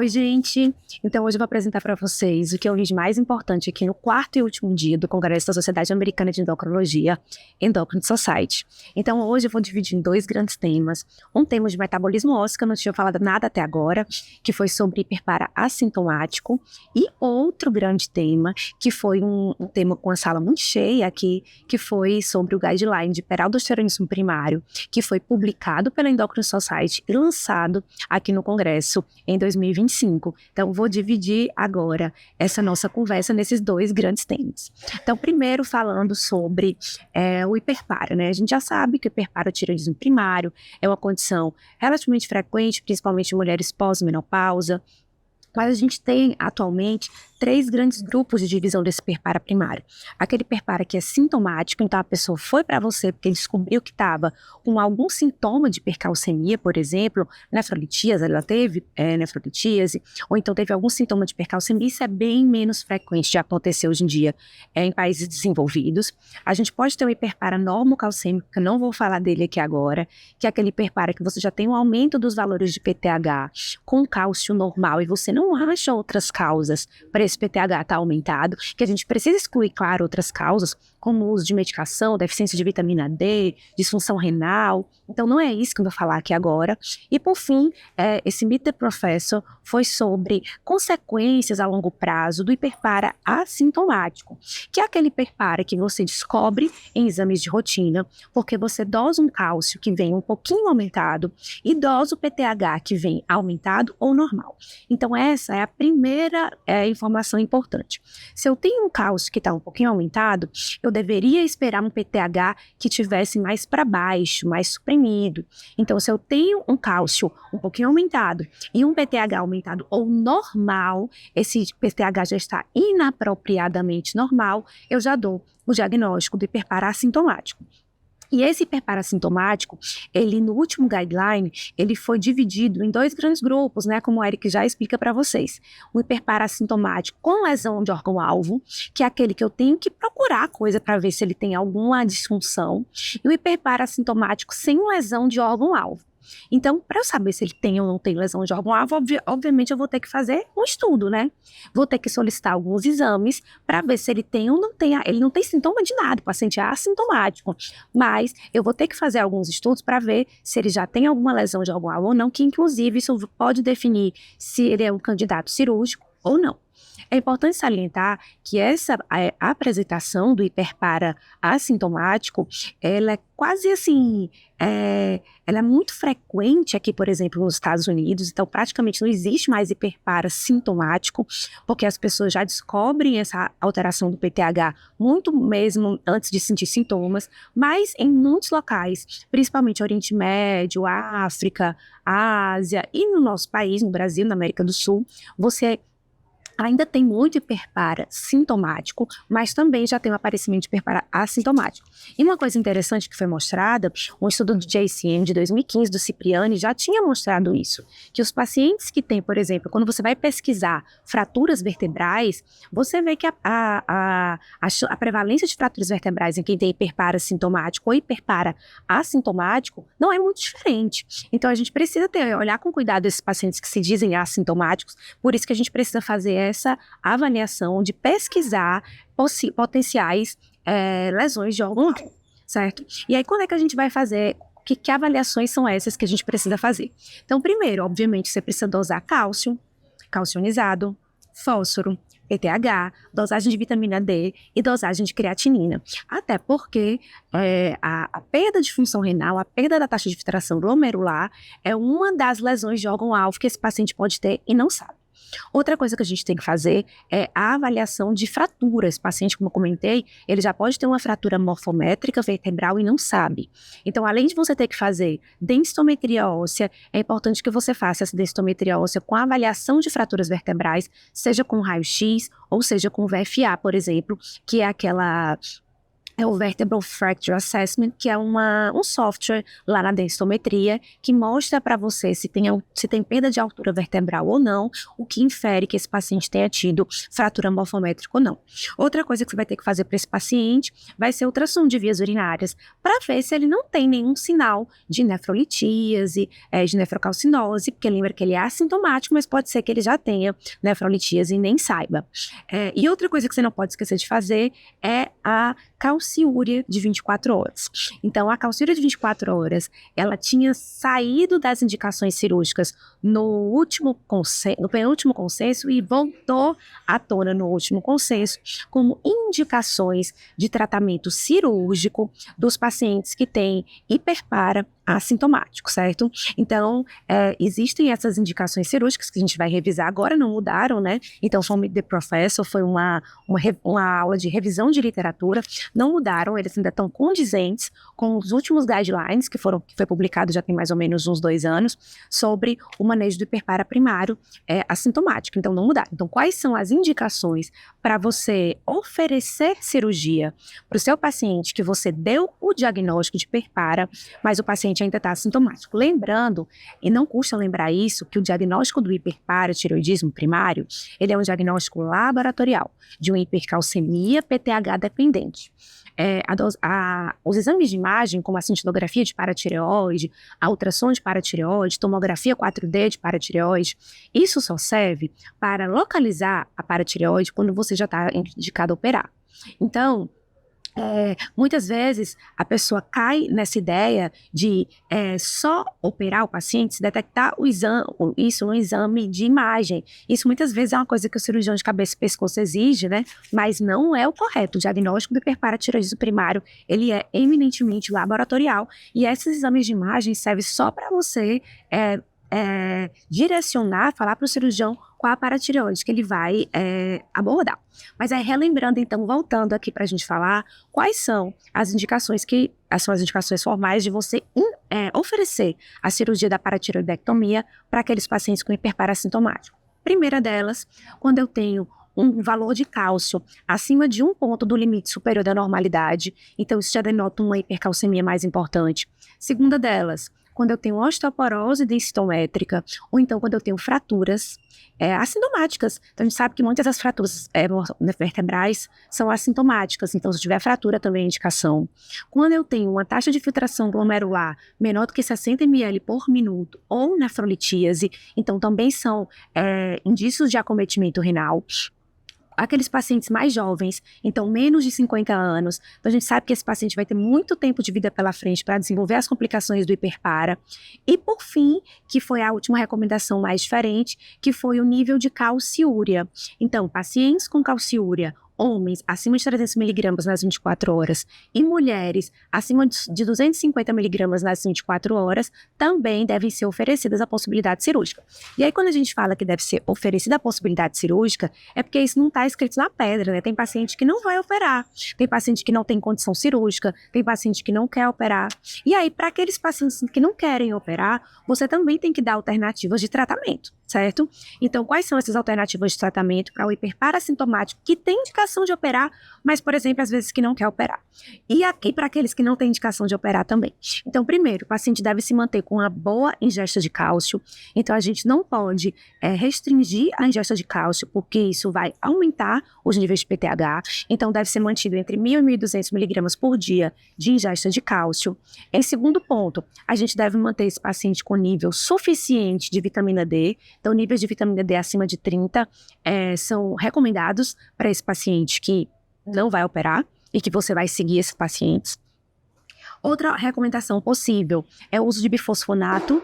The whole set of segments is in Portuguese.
Oi, gente! Então, hoje eu vou apresentar para vocês o que eu vi de mais importante aqui no quarto e último dia do Congresso da Sociedade Americana de Endocrinologia, Endocrine Society. Então, hoje eu vou dividir em dois grandes temas. Um tema de metabolismo ósseo, que eu não tinha falado nada até agora, que foi sobre hiperpara assintomático, e outro grande tema, que foi um tema com a sala muito cheia aqui, que foi sobre o guideline de hiperaldosteronismo primário, que foi publicado pela Endocrine Society e lançado aqui no Congresso em 2025. Então, vou dividir agora essa nossa conversa nesses dois grandes temas. Então, primeiro falando sobre o hiperpara, né? A gente já sabe que o hiperparatiroidismo primário é uma condição relativamente frequente, principalmente em mulheres pós-menopausa, mas a gente tem atualmente três grandes grupos de divisão desse hiperpara primário. Aquele hiperpara que é sintomático, então a pessoa foi para você porque descobriu que estava com algum sintoma de hipercalcemia, por exemplo, nefrolitíase, ela teve nefrolitíase, ou então teve algum sintoma de hipercalcemia. Isso é bem menos frequente de acontecer hoje em dia em países desenvolvidos. A gente pode ter um hiperpara normocalcêmico, que eu não vou falar dele aqui agora, que é aquele hiperpara que você já tem um aumento dos valores de PTH com cálcio normal e você não acha outras causas para esse PTH estar aumentado, que a gente precisa excluir, claro, outras causas, como o uso de medicação, deficiência de vitamina D, disfunção renal. Então, não é isso que eu vou falar aqui agora. E, por fim, esse Meet the Professor foi sobre consequências a longo prazo do hiperpara assintomático, que é aquele hiperpara que você descobre em exames de rotina, porque você dosa um cálcio que vem um pouquinho aumentado e dosa o PTH que vem aumentado ou normal. Então, essa é a primeira informação importante. Se eu tenho um cálcio que está um pouquinho aumentado, eu deveria esperar um PTH que tivesse mais para baixo, mais suprimido. Então, se eu tenho um cálcio um pouquinho aumentado e um PTH aumentado ou normal, esse PTH já está inapropriadamente normal, eu já dou o diagnóstico do hiperpara assintomático. E esse hiperpara assintomático, ele no último guideline, ele foi dividido em dois grandes grupos, né, como o Eric já explica para vocês. O hiperpara assintomático com lesão de órgão-alvo, que é aquele que eu tenho que procurar coisa para ver se ele tem alguma disfunção, e o hiperpara assintomático sem lesão de órgão-alvo. Então, para eu saber se ele tem ou não tem lesão de órgão-alvo, obviamente eu vou ter que fazer um estudo, né? Vou ter que solicitar alguns exames para ver se ele tem ou não tem. Ele não tem sintoma de nada, o paciente é assintomático, mas eu vou ter que fazer alguns estudos para ver se ele já tem alguma lesão de órgão-alvo ou não, que inclusive isso pode definir se ele é um candidato cirúrgico ou não. É importante salientar que essa apresentação do hiperpara assintomático, ela é quase assim, ela é muito frequente aqui, por exemplo, nos Estados Unidos. Então praticamente não existe mais hiperpara sintomático, porque as pessoas já descobrem essa alteração do PTH muito mesmo antes de sentir sintomas, mas em muitos locais, principalmente Oriente Médio, África, Ásia e no nosso país, no Brasil, na América do Sul, você ainda tem muito hiperpara sintomático, mas também já tem um aparecimento de hiperpara assintomático. E uma coisa interessante que foi mostrada, um estudo do JCM de 2015, do Cipriani, já tinha mostrado isso, que os pacientes que têm, por exemplo, quando você vai pesquisar fraturas vertebrais, você vê que a prevalência de fraturas vertebrais em quem tem hiperpara sintomático ou hiperpara assintomático não é muito diferente. Então a gente precisa olhar com cuidado esses pacientes que se dizem assintomáticos, por isso que a gente precisa fazer essa avaliação de pesquisar potenciais lesões de órgão-alvo, certo? E aí, quando é que a gente vai fazer? Que avaliações são essas que a gente precisa fazer? Então, primeiro, obviamente, você precisa dosar cálcio, cálcio ionizado, fósforo, PTH, dosagem de vitamina D e dosagem de creatinina. Até porque a perda de função renal, a perda da taxa de filtração glomerular é uma das lesões de órgão-alvo que esse paciente pode ter e não sabe. Outra coisa que a gente tem que fazer é a avaliação de fratura. Esse paciente, como eu comentei, ele já pode ter uma fratura morfométrica vertebral e não sabe. Então, além de você ter que fazer densitometria óssea, é importante que você faça essa densitometria óssea com a avaliação de fraturas vertebrais, seja com raio-x ou seja com VFA, por exemplo, que é aquela é o Vertebral Fracture Assessment, que é um software lá na densitometria que mostra para você se tem perda de altura vertebral ou não, o que infere que esse paciente tenha tido fratura morfométrica ou não. Outra coisa que você vai ter que fazer para esse paciente vai ser ultrassom de vias urinárias, para ver se ele não tem nenhum sinal de nefrolitíase, de nefrocalcinose, porque lembra que ele é assintomático, mas pode ser que ele já tenha nefrolitíase e nem saiba. E outra coisa que você não pode esquecer de fazer é a calciúria de 24 horas. Então, a calciúria de 24 horas, ela tinha saído das indicações cirúrgicas no penúltimo consenso e voltou à tona no último consenso como indicações de tratamento cirúrgico dos pacientes que têm hiperpara assintomático, certo? Então, existem essas indicações cirúrgicas que a gente vai revisar agora, não mudaram, né? Então, foi Meet the Professor, foi uma aula de revisão de literatura, não mudaram, eles ainda estão condizentes com os últimos guidelines que foi publicado já tem mais ou menos uns 2 anos, sobre o manejo do hiperpara primário assintomático, então não mudaram. Então, quais são as indicações para você oferecer cirurgia para o seu paciente que você deu o diagnóstico de hiperpara, mas o paciente ainda está assintomático? Lembrando, e não custa lembrar isso, que o diagnóstico do hiperparatireoidismo primário, ele é um diagnóstico laboratorial de uma hipercalcemia PTH dependente. Os exames de imagem, como a cintilografia de paratireoide, a ultrassom de paratireoide, tomografia 4D de paratireoide, isso só serve para localizar a paratireoide quando você já está indicado a operar. Então, muitas vezes a pessoa cai nessa ideia de só operar o paciente se detectar isso no exame de imagem. Isso muitas vezes é uma coisa que o cirurgião de cabeça e pescoço exige, né? Mas não é o correto. O diagnóstico do hiperparatireoidismo primário, ele é eminentemente laboratorial e esses exames de imagem servem só para você direcionar, falar para o cirurgião qual a paratireoide que ele vai abordar. Mas aí, relembrando, então, voltando aqui para a gente falar, quais são as indicações são as indicações formais de você oferecer a cirurgia da paratireoidectomia para aqueles pacientes com hiperpara assintomático. Primeira delas, quando eu tenho um valor de cálcio acima de 1 ponto do limite superior da normalidade, então isso já denota uma hipercalcemia mais importante. Segunda delas, quando eu tenho osteoporose densitométrica, ou então quando eu tenho fraturas assintomáticas. Então, a gente sabe que muitas das fraturas vertebrais são assintomáticas, então se tiver fratura também é indicação. Quando eu tenho uma taxa de filtração glomerular menor do que 60 ml por minuto, ou nefrolitíase, então também são indícios de acometimento renal. Aqueles pacientes mais jovens, então menos de 50 anos, então a gente sabe que esse paciente vai ter muito tempo de vida pela frente para desenvolver as complicações do hiperpara. E por fim, que foi a última recomendação mais diferente, que foi o nível de calciúria. Então, pacientes com calciúria, homens acima de 300 miligramas nas 24 horas e mulheres acima de 250 miligramas nas 24 horas também devem ser oferecidas a possibilidade cirúrgica. E aí, quando a gente fala que deve ser oferecida a possibilidade cirúrgica, é porque isso não está escrito na pedra, né? Tem paciente que não vai operar, tem paciente que não tem condição cirúrgica, tem paciente que não quer operar. E aí, para aqueles pacientes que não querem operar, você também tem que dar alternativas de tratamento, certo? Então, quais são essas alternativas de tratamento para o hiperpara assintomático que tem indicação de operar, mas, por exemplo, às vezes que não quer operar? E aqui para aqueles que não têm indicação de operar também. Então, primeiro, o paciente deve se manter com uma boa ingesta de cálcio. Então, a gente não pode restringir a ingesta de cálcio, porque isso vai aumentar os níveis de PTH. Então, deve ser mantido entre 1.000 e 1.200 miligramas por dia de ingesta de cálcio. Em segundo ponto, a gente deve manter esse paciente com nível suficiente de vitamina D. Então, níveis de vitamina D acima de 30 são recomendados para esse paciente que não vai operar e que você vai seguir esses pacientes. Outra recomendação possível é o uso de bifosfonato,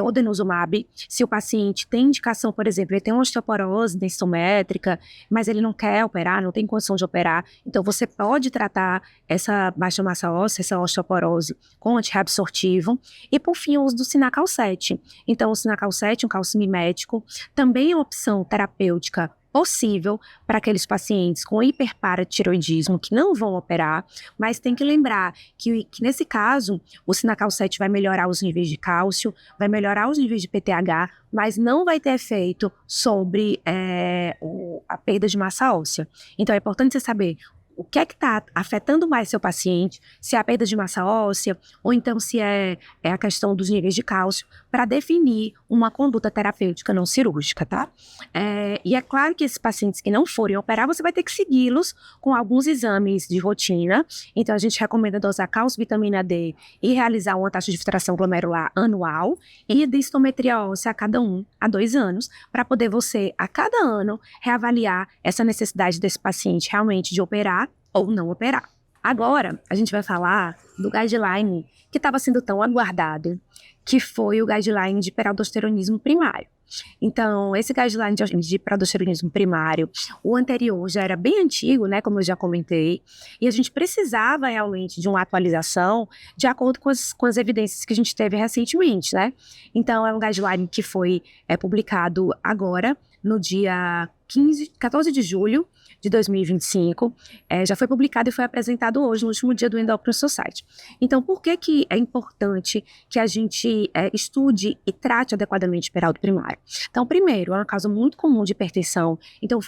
ou denosumab, se o paciente tem indicação, por exemplo, ele tem uma osteoporose densitométrica, mas ele não quer operar, não tem condição de operar, então você pode tratar essa baixa massa óssea, essa osteoporose, com antirreabsortivo. E por fim, o uso do Sinacal 7. Então, o Sinacal 7, um calcimimético, também é uma opção terapêutica possível para aqueles pacientes com hiperparatireoidismo que não vão operar, mas tem que lembrar que nesse caso o Sinacal 7 vai melhorar os níveis de cálcio, vai melhorar os níveis de PTH, mas não vai ter efeito sobre a perda de massa óssea. Então é importante você saber o que é que está afetando mais seu paciente, se é a perda de massa óssea, ou então se é a questão dos níveis de cálcio, para definir uma conduta terapêutica não cirúrgica, tá? E é claro que esses pacientes que não forem operar, você vai ter que segui-los com alguns exames de rotina. Então, a gente recomenda dosar cálcio, vitamina D e realizar uma taxa de filtração glomerular anual e densitometria óssea a 2 anos, para poder você, a cada ano, reavaliar essa necessidade desse paciente realmente de operar ou não operar. Agora, a gente vai falar do guideline que estava sendo tão aguardado, que foi o guideline de hiperaldosteronismo primário. Então, esse guideline de hiperaldosteronismo primário, o anterior já era bem antigo, né, como eu já comentei, e a gente precisava realmente de uma atualização de acordo com as evidências que a gente teve recentemente, né? Então, é um guideline que foi publicado agora, no dia 14 de julho de 2025, já foi publicado e foi apresentado hoje, no último dia do Endocrine Society. Então, por que é importante que a gente estude e trate adequadamente o hiperaldo primário? Então, primeiro, é uma causa muito comum de hipertensão. Então,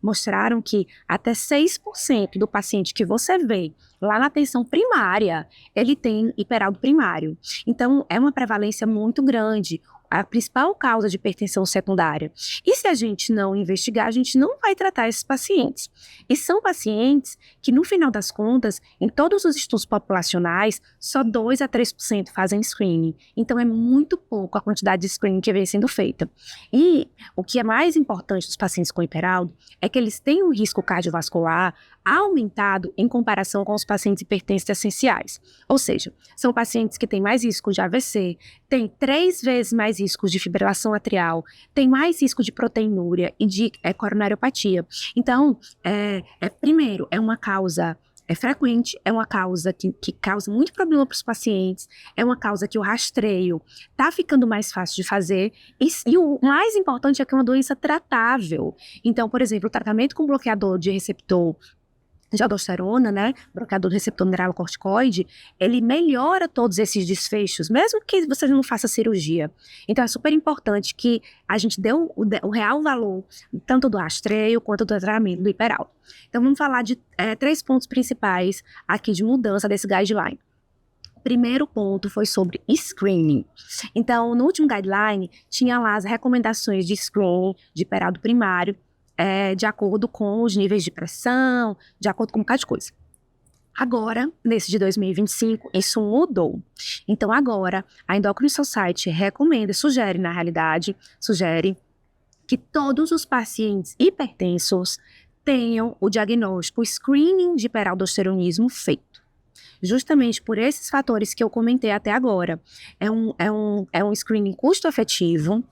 mostraram que até 6% do paciente que você vê lá na atenção primária, ele tem hiperaldo primário. Então, é uma prevalência muito grande, a principal causa de hipertensão secundária. E se a gente não investigar, a gente não vai tratar esses pacientes. E são pacientes que, no final das contas, em todos os estudos populacionais, só 2 a 3% fazem screening. Então, é muito pouco a quantidade de screening que vem sendo feita. E o que é mais importante dos pacientes com hiperaldo é que eles têm um risco cardiovascular aumentado em comparação com os pacientes hipertensos essenciais. Ou seja, são pacientes que têm mais risco de AVC, têm 3 vezes mais riscos de fibrilação atrial, têm mais risco de proteinúria e de coronariopatia. Então, primeiro, é uma causa frequente, é uma causa que causa muito problema para os pacientes, é uma causa que o rastreio está ficando mais fácil de fazer, e o mais importante é que é uma doença tratável. Então, por exemplo, o tratamento com bloqueador de receptor de aldosterona, né, bloqueador do receptor mineralocorticoide, ele melhora todos esses desfechos, mesmo que você não faça cirurgia. Então, é super importante que a gente dê o real valor, tanto do rastreio quanto do tratamento do hiperaldo. Então, vamos falar de 3 pontos principais aqui de mudança desse guideline. O primeiro ponto foi sobre screening. Então, no último guideline, tinha lá as recomendações de screening de hiperaldo primário, de acordo com os níveis de pressão, de acordo com um bocado de coisa. Agora, nesse de 2025, isso mudou. Então, agora, a Endocrine Society sugere que todos os pacientes hipertensos tenham o diagnóstico, o screening de hiperaldosteronismo feito. Justamente por esses fatores que eu comentei até agora. É um screening custo-efetivo,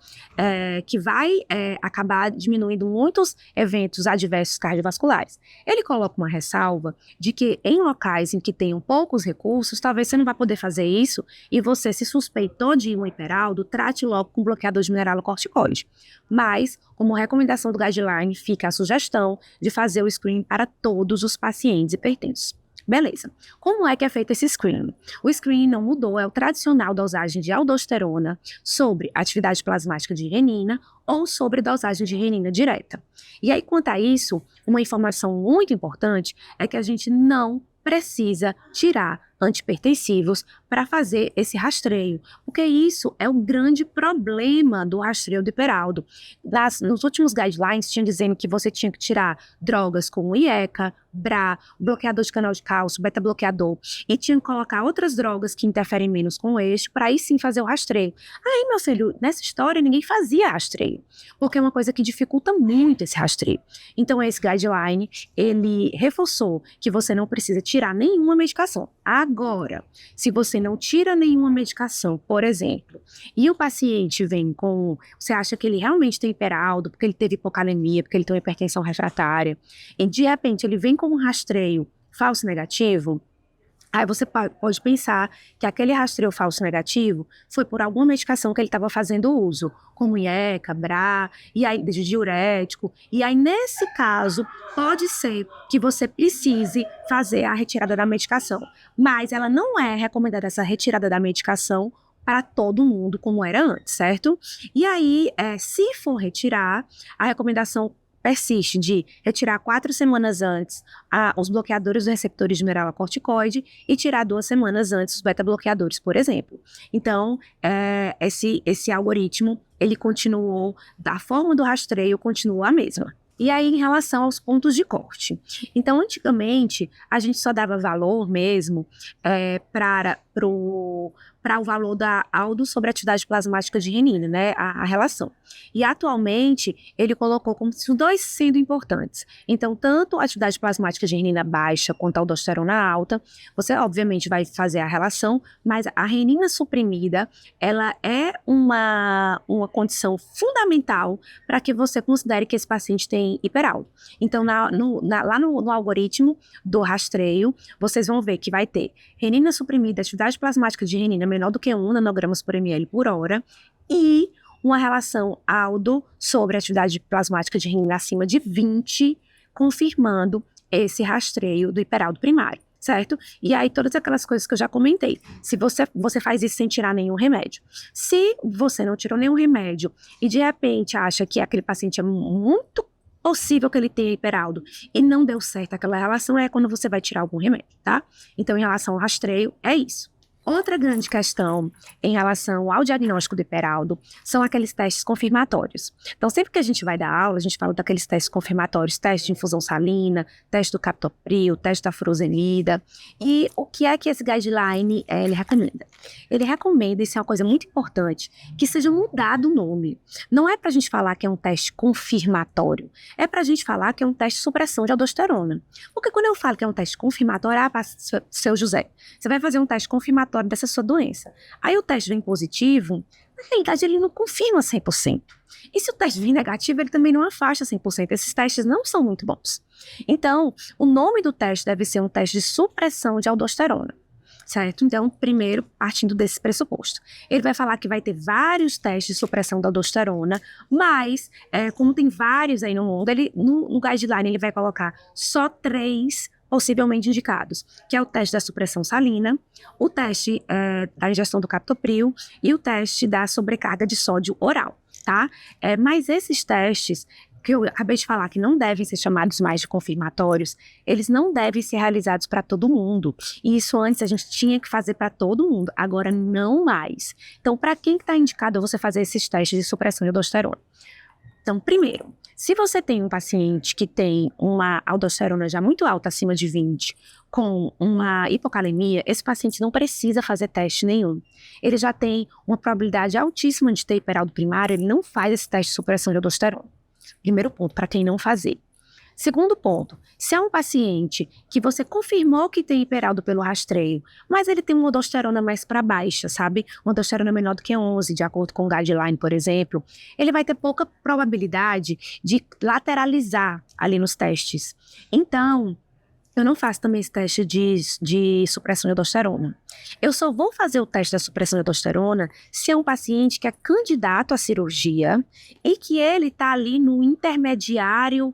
que vai acabar diminuindo muitos eventos adversos cardiovasculares. Ele coloca uma ressalva de que em locais em que tenham poucos recursos, talvez você não vá poder fazer isso, e você, se suspeitou de um hiperaldo, trate logo com bloqueador de mineralocorticoide. Mas, como recomendação do guideline, fica a sugestão de fazer o screening para todos os pacientes hipertensos. Beleza. Como é que é feito esse screening? O screening não mudou, é o tradicional dosagem de aldosterona sobre atividade plasmática de renina ou sobre dosagem de renina direta. E aí, quanto a isso, uma informação muito importante é que a gente não precisa tirar antihipertensivos para fazer esse rastreio, porque isso é o grande problema do rastreio do hiperaldo. Nos últimos guidelines tinham dizendo que você tinha que tirar drogas como IECA, BRA, bloqueador de canal de cálcio, beta-bloqueador, e tinha que colocar outras drogas que interferem menos com o eixo para aí sim fazer o rastreio. Aí, meu filho, nessa história ninguém fazia rastreio, porque é uma coisa que dificulta muito esse rastreio. Então, esse guideline, ele reforçou que você não precisa tirar nenhuma medicação. Agora, se você não tira nenhuma medicação, por exemplo, e o paciente vem com... Você acha que ele realmente tem hiperaldo, porque ele teve hipocalemia, porque ele tem uma hipertensão refratária, e de repente ele vem com um rastreio falso negativo, aí você pode pensar que aquele rastreio falso negativo foi por alguma medicação que ele estava fazendo uso, como IECA, BRA, e aí, de diurético. E aí, nesse caso, pode ser que você precise fazer a retirada da medicação. Mas ela não é recomendada, essa retirada da medicação, para todo mundo, como era antes, certo? E aí, se for retirar, a recomendação persiste de retirar 4 semanas antes os bloqueadores dos receptores de mineralocorticoide e tirar 2 semanas antes os beta-bloqueadores, por exemplo. Então, esse algoritmo, ele continuou, da forma do rastreio, continuou a mesma. E aí, em relação aos pontos de corte. Então, antigamente, a gente só dava valor mesmo para o valor da ALDO sobre a atividade plasmática de renina, né, a relação. E, atualmente, ele colocou como se os dois sendo importantes. Então, tanto a atividade plasmática de renina baixa quanto a aldosterona alta, você, obviamente, vai fazer a relação, mas a renina suprimida, ela é uma condição fundamental para que você considere que esse paciente tem hiperaldo. Então, lá no algoritmo do rastreio, vocês vão ver que vai ter renina suprimida, atividade plasmática de renina menor do que 1 nanogramas por ml por hora e uma relação ALDO sobre a atividade plasmática de renina acima de 20, confirmando esse rastreio do hiperaldo primário, certo? E aí todas aquelas coisas que eu já comentei. Se você faz isso sem tirar nenhum remédio. Se você não tirou nenhum remédio e de repente acha que aquele paciente é muito possível que ele tenha hiperaldo e não deu certo aquela relação, é quando você vai tirar algum remédio, tá? Então, em relação ao rastreio, é isso. Outra grande questão em relação ao diagnóstico do hiperaldo são aqueles testes confirmatórios. Então, sempre que a gente vai dar aula, a gente fala daqueles testes confirmatórios, teste de infusão salina, teste do captopril, teste da furosemida. E o que é que esse guideline ele recomenda? Ele recomenda, isso é uma coisa muito importante, que seja mudado o nome. Não é para a gente falar que é um teste confirmatório, é para a gente falar que é um teste de supressão de aldosterona. Porque quando eu falo que é um teste confirmatório, seu José, você vai fazer um teste confirmatório dessa sua doença. Aí o teste vem positivo, na realidade ele não confirma 100%. E se o teste vir negativo, ele também não afasta 100%. Esses testes não são muito bons. Então, o nome do teste deve ser um teste de supressão de aldosterona, certo? Então, primeiro, partindo desse pressuposto. Ele vai falar que vai ter vários testes de supressão da aldosterona, mas, como tem vários aí no mundo, no guideline ele vai colocar só 3 possivelmente indicados, que é o teste da supressão salina, o teste da ingestão do captopril e o teste da sobrecarga de sódio oral, tá? Mas esses testes, que eu acabei de falar que não devem ser chamados mais de confirmatórios, eles não devem ser realizados para todo mundo. E isso antes a gente tinha que fazer para todo mundo, agora não mais. Então, para quem está indicado você fazer esses testes de supressão de aldosterona? Então, primeiro, se você tem um paciente que tem uma aldosterona já muito alta, acima de 20, com uma hipocalemia, esse paciente não precisa fazer teste nenhum. Ele já tem uma probabilidade altíssima de ter hiperaldo primário, ele não faz esse teste de supressão de aldosterona. Primeiro ponto, para quem não fazer. Segundo ponto, se é um paciente que você confirmou que tem hiperaldo pelo rastreio, mas ele tem uma aldosterona mais para baixa, sabe? Uma aldosterona menor do que 11, de acordo com o guideline, por exemplo, ele vai ter pouca probabilidade de lateralizar ali nos testes. Então, eu não faço também esse teste de supressão de aldosterona. Eu só vou fazer o teste da supressão de aldosterona se é um paciente que é candidato à cirurgia e que ele está ali no intermediário,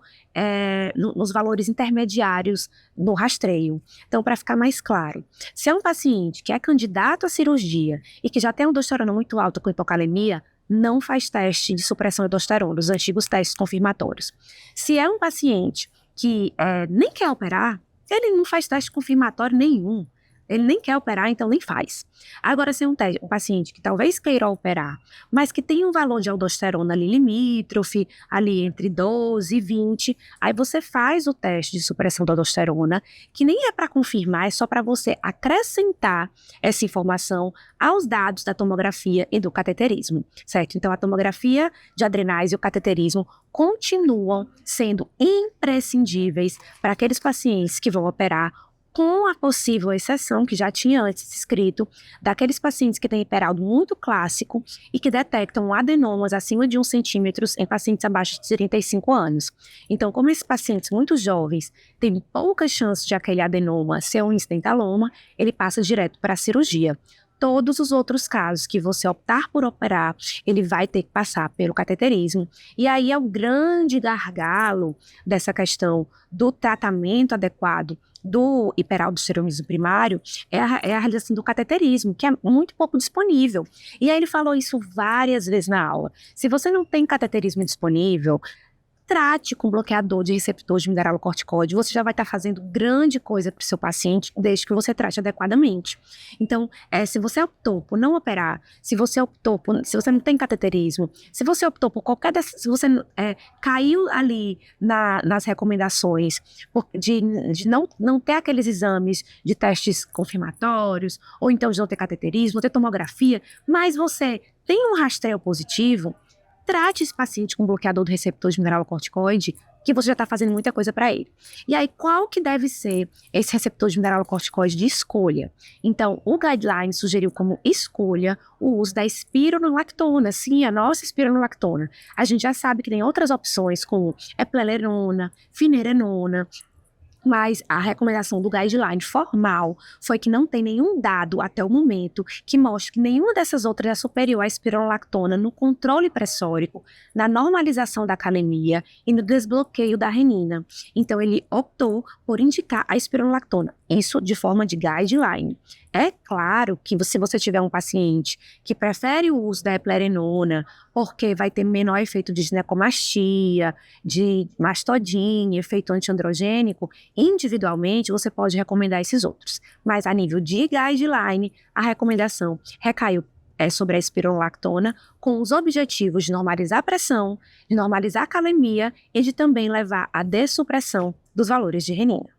nos valores intermediários no rastreio. Então, para ficar mais claro, se é um paciente que é candidato à cirurgia e que já tem aldosterona muito alta com hipocalemia, não faz teste de supressão de aldosterona, os antigos testes confirmatórios. Se é um paciente que nem quer operar, ele não faz teste confirmatório nenhum. Ele nem quer operar, então nem faz. Agora, se é um paciente que talvez queira operar, mas que tem um valor de aldosterona ali limítrofe, ali entre 12 e 20, aí você faz o teste de supressão da aldosterona, que nem é para confirmar, é só para você acrescentar essa informação aos dados da tomografia e do cateterismo, certo? Então, a tomografia de adrenais e o cateterismo continuam sendo imprescindíveis para aqueles pacientes que vão operar, com a possível exceção, que já tinha antes escrito, daqueles pacientes que têm hiperaldo muito clássico e que detectam adenomas acima de 1 centímetro em pacientes abaixo de 35 anos. Então, como esses pacientes muito jovens têm poucas chances de aquele adenoma ser um incidentaloma, ele passa direto para a cirurgia. Todos os outros casos que você optar por operar, ele vai ter que passar pelo cateterismo. E aí é o grande gargalo dessa questão do tratamento adequado do hiperaldosteronismo primário é a realização do cateterismo, que é muito pouco disponível. E aí ele falou isso várias vezes na aula. Se você não tem cateterismo disponível, trate com bloqueador de receptor de mineralocorticoide. Você já vai estar fazendo grande coisa para o seu paciente, desde que você trate adequadamente. Então, se você optou por não operar, se você não tem cateterismo, se você optou por se você caiu ali nas recomendações de não ter aqueles exames de testes confirmatórios, ou então de não ter cateterismo, ter tomografia, mas você tem um rastreio positivo, trate esse paciente com bloqueador do receptor de mineralocorticoide, que você já está fazendo muita coisa para ele. E aí, qual que deve ser esse receptor de mineralocorticoide de escolha? Então, o guideline sugeriu como escolha o uso da espironolactona. Sim, a nossa espironolactona. A gente já sabe que tem outras opções, como eplerenona, finerenona, mas a recomendação do guideline formal foi que não tem nenhum dado até o momento que mostre que nenhuma dessas outras é superior à espironolactona no controle pressórico, na normalização da calemia e no desbloqueio da renina. Então, ele optou por indicar a espironolactona, isso de forma de guideline. É claro que se você tiver um paciente que prefere o uso da eplerenona, porque vai ter menor efeito de ginecomastia, de mastodinha, efeito antiandrogênico, individualmente você pode recomendar esses outros. Mas a nível de guideline, a recomendação recaiu sobre a espironolactona, com os objetivos de normalizar a pressão, de normalizar a calemia e de também levar à dessupressão dos valores de renina.